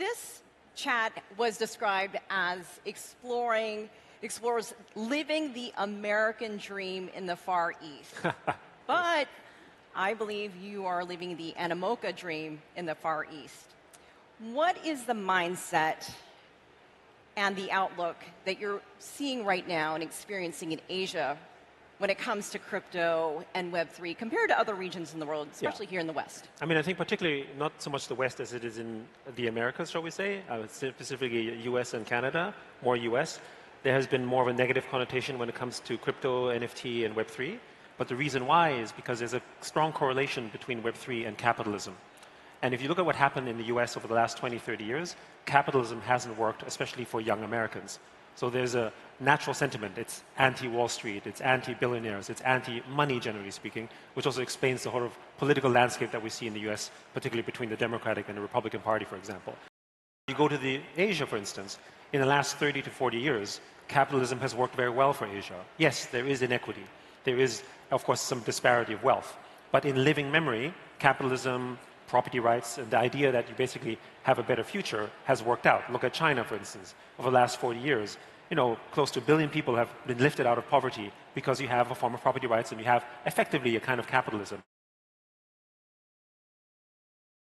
this chat was described as explorers living the American dream in the Far East. But I believe you are living the Animoca dream in the Far East. What is the mindset and the outlook that you're seeing right now and experiencing in Asia when it comes to crypto and Web3 compared to other regions in the world, especially here in the West? I mean, I think particularly not so much the West as it is in the Americas, shall we say, specifically US and Canada, more US. There has been more of a negative connotation when it comes to crypto, NFT, and Web3. But the reason why is because there's a strong correlation between Web3 and capitalism. And if you look at what happened in the US over the last 20, 30 years, capitalism hasn't worked, especially for young Americans. So there's a natural sentiment. It's anti-Wall Street, it's anti-billionaires, it's anti-money, generally speaking, which also explains the whole of political landscape that we see in the US, particularly between the Democratic and the Republican Party, for example. You go to Asia, for instance, in the last 30 to 40 years, capitalism has worked very well for Asia. Yes, there is inequity. There is, of course, some disparity of wealth. But in living memory, capitalism, property rights, and the idea that you basically have a better future has worked out. Look at China, for instance. Over the last 40 years, close to 1 billion people have been lifted out of poverty because you have a form of property rights and you have effectively a kind of capitalism.